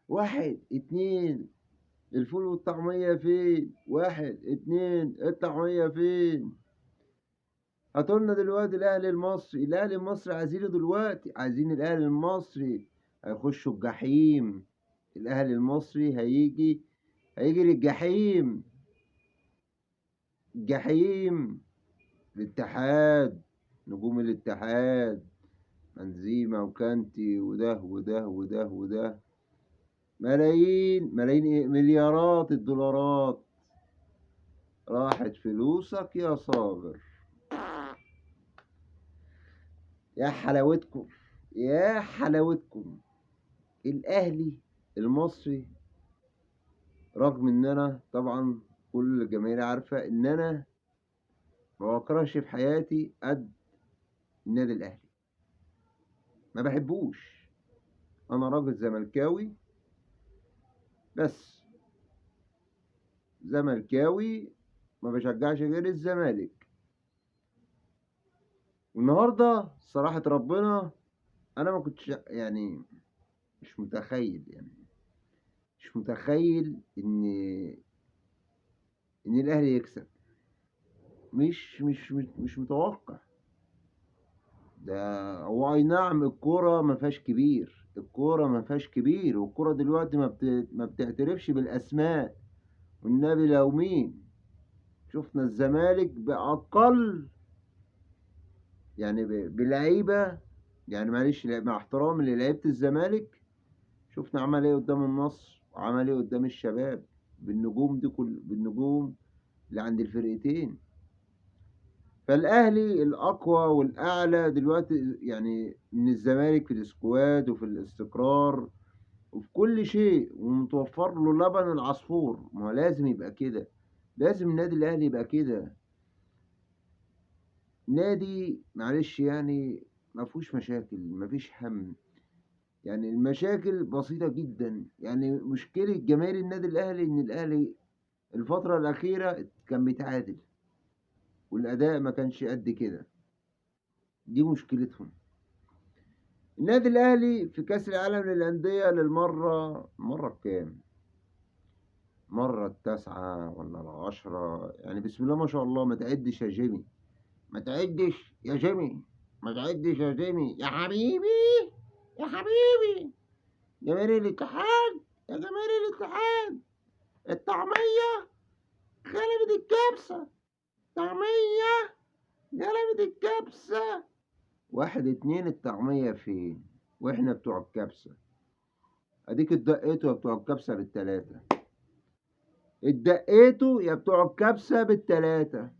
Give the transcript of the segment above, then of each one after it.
واحد اتنين، الفول والطعمية فين؟ واحد اتنين، الطعمية فين؟ هاتولنا دلوقتي الأهلي المصري، الأهلي المصري عايزينه دلوقتي، عايزين الأهلي المصري. هيخشوا الجحيم. الأهلي المصري هيجي للجحيم. الجحيم. الاتحاد. نجوم الاتحاد. بنزيما وكانتي وده وده وده وده. ملايين ملايين إيه؟ مليارات الدولارات راحت فلوسك يا صابر. يا حلاوتكم، يا حلاوتكم. الأهلي المصري، رغم إن أنا طبعا كل الجماهير عارفة إن أنا ما بكرهش في حياتي قد النادي الأهلي، ما بحبوش. أنا راجل زملكاوي، بس زملكاوي ما بشجعش غير الزمالك. والنهارده صراحة ربنا أنا ما كنتش يعني مش متخيل إن الأهلي يكسب. مش متوقع. ده هو أي نعم، الكورة ما فيهاش كبير، الكورة ما فيهاش كبير، والكورة دلوقتي ما بتعترفش بالأسماء. والنبي لو مين شفنا الزمالك بأقل، يعني بلعيبة، يعني معلش مع احترامي للعيبة الزمالك، شفنا عمل ايه قدام النصر وعمل ايه قدام الشباب، بالنجوم دي بالنجوم اللي عند الفرقتين. فالاهلي الاقوى والاعلى دلوقتي يعني من الزمالك في الاسكواد وفي الاستقرار وفي كل شيء، ومتوفر له لبن العصفور. ما هو لازم يبقى كده، لازم النادي الاهلي يبقى كده. نادي معلش يعني ما فيهوش مشاكل، ما فيش هم. يعني المشاكل بسيطة جدا. يعني مشكلة جماهير النادي الاهلي ان الاهلي الفترة الاخيرة كان بيتعادل والاداء ما كانش قد كده. دي مشكلتهم. النادي الأهلي في كأس العالم للأندية مرة الكام؟ مرة التاسعة ولا العشرة؟ يعني بسم الله ما شاء الله. ما تعدش يا جيمي، ما تعدش يا جيمي، ما تعدش يا جيمي يا حبيبي، يا حبيبي. جماهير الاتحاد، يا جماهير الاتحاد، الطعمية غلبت الكبسة، الطعمية غلبت الكبسة. واحد اتنين، الطعمية فين؟ واحنا بتوع الكبسة. اديك اتدقيتوا يا بتوع الكبسة بالتلاتة، اتدقيتوا يا بتوع الكبسة بالتلاتة.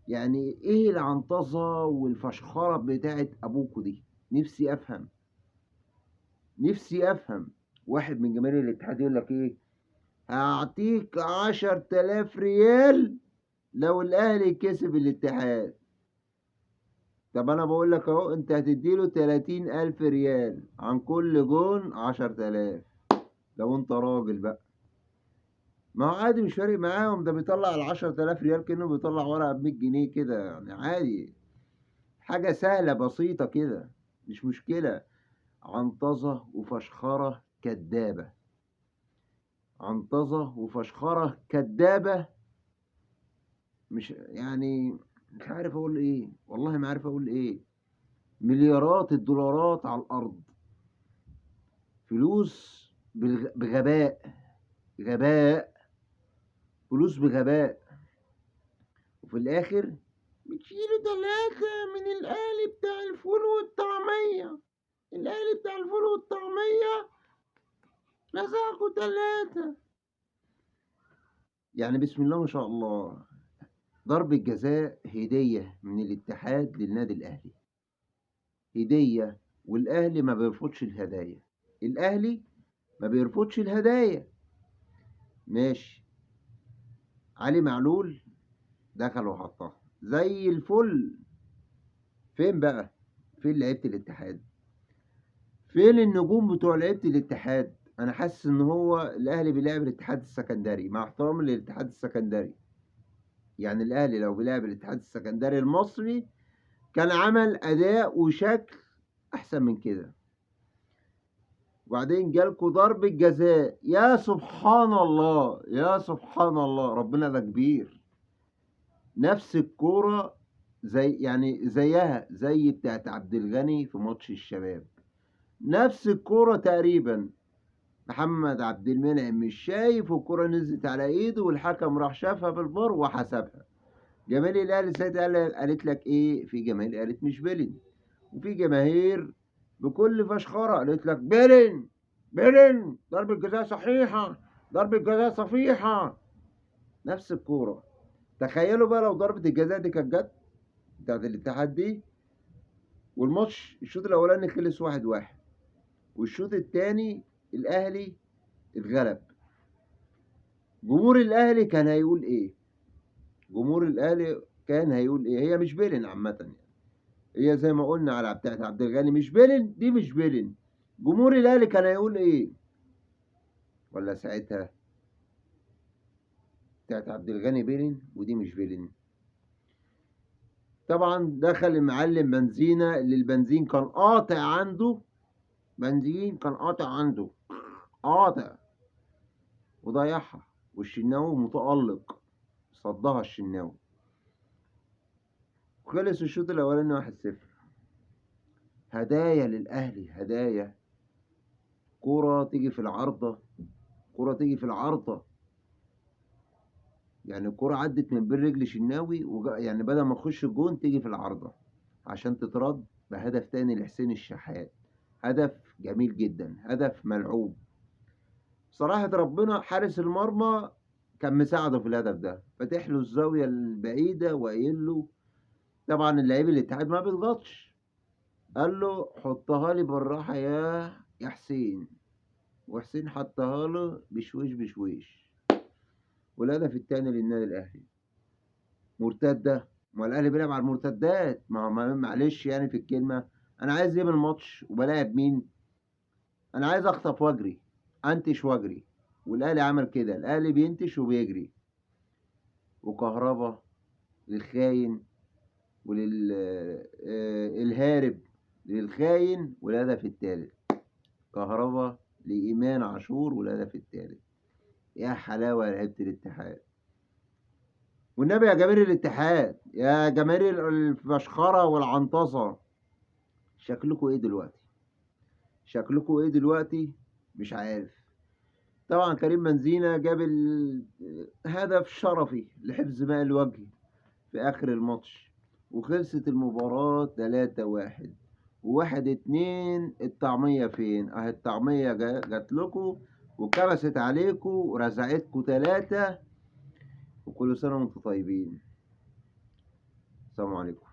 يعني ايه العنطزة والفشخرة بتاعت ابوكوا دي؟ نفسي افهم، نفسي افهم. واحد من جماهير الاتحاد يقول لك ايه؟ هعطيك 10,000 ريال لو الاهلي كسب الاتحاد. طب انا بقول لك اهو، انت هتديله 30,000 ريال عن كل جون 10,000 لو انت راجل بقى. ما هو عادي، مش فارق معاهم. ده بيطلع ال10,000 ريال كأنه بيطلع ورقة ب100 جنيه كده، يعني عادي. حاجة سهلة بسيطة كده، مش مشكلة. عنطزة وفشخرة كدابة، عنطزة وفشخرة كدابة. مش يعني مش عارف أقول إيه، والله ما عارف أقول إيه. مليارات الدولارات على الأرض، فلوس بغباء، غباء، فلوس بغباء. وفي الآخر بتشيلوا 3 من الأهلي بتاع الفول والطعمية. الأهلي بتاع الفول والطعمية رزقكوا 3. يعني بسم الله ما شاء الله. ضربة جزاء هدية من الاتحاد للنادي الأهلي، هدية. والأهلي ما بيرفضش الهدايا، الأهلي ما بيرفضش الهدايا. ماشي. علي معلول دخل وحطها زي الفل. فين بقى؟ فين لعيبة الاتحاد؟ فين النجوم بتوع لعيبة الاتحاد؟ انا حاسس ان هو الاهلي بيلعب الاتحاد السكندري، مع احترامي للاتحاد السكندري. يعني الاهلي لو بيلعب الاتحاد السكندري المصري كان عمل اداء وشكل أحسن من كده. وبعدين جالكوا ضربة جزاء، يا سبحان الله يا سبحان الله، ربنا ده كبير. نفس الكورة زيها زي بتاعت عبد الغني في ماتش الشباب، نفس الكورة تقريبا. محمد عبد المنعم مش شايف، والكورة نزلت على ايده والحكم راح شافها بالفار وحسبها. جماهير الاهلي ساعتها قالت لك ايه؟ في جماهير قالت مش بيلين، وفي جماهير بكل فشخرة قالت لك بيلين بيلين، ضربة جزاء صحيحة، ضربة جزاء صحيحة. نفس الكورة. تخيلوا بقى لو ضربة الجزاء دي كانت جت بتاعت الاتحاد دي، والماتش الشوط الاولاني خلص 1-1، والشوط الثاني الاهلي اتغلب، جمهور الاهلي كان هيقول ايه؟ جمهور الاهلي كان هيقول ايه؟ هي مش بيلين عامه يعني، هي زي ما قلنا على بتاعت عبد الغني مش بيلين، دي مش بيلين. جمهور الاهلي كان هيقول ايه؟ ولا ساعتها بتاعت عبد الغني بيلين ودي مش بيلين. طبعا دخل المعلم بنزينة اللي البنزين كان قاطع عنده، بنزين كان قاطع عنده، قاطع، وضيعها، والشناوي متألق صدها الشناوي. خلص الشوط الاولاني 1-0. هدايا للاهلي، هدايا. كرة تيجي في العارضة، كرة تيجي في العارضة، يعني الكرة عدت من بين رجل شناوي يعني بدل ما تخش الجون تيجي في العارضة عشان تترد بهدف تاني لحسين الشحات. هدف جميل جدا، هدف ملعوب. صراحة ربنا حارس المرمى كان مساعده في الهدف ده، فاتح له الزاوية البعيدة وقايل له، طبعا اللعيب الاتحاد ما بيضغطش، قال له حطها لي بالراحة يا حسين، وحسين حطها له بشويش بشويش. والهدف التاني للنادي الاهلي مرتده. ما الاهلي بيلعب على المرتدات، معلش يعني في الكلمه، انا عايز ايه من الماتش وبلاعب مين؟ انا عايز اخطف واجري، انتش واجري، والاهلي عمل كده، الاهلي بينتش وبيجري. وكهربا للخاين الهارب للخاين، والهدف الثالث كهربا لإيمان عاشور، والهدف الثالث. يا حلاوة يا لعيبة الاتحاد، والنبي يا جماهير الاتحاد، يا جماهير الفشخرة والعنطسة، شكلكوا ايه دلوقتي؟ شكلكوا ايه دلوقتي؟ مش عارف. طبعا كريم بنزيما جاب هدف شرفي لحفظ ماء الوجه في اخر الماتش، وخلصت المباراة 3-1. و1-2 الطعمية فين؟ اهي الطعمية جات لكم وكبست عليكم ورزعتكم 3. وكل سنة وانتم طيبين. السلام عليكم.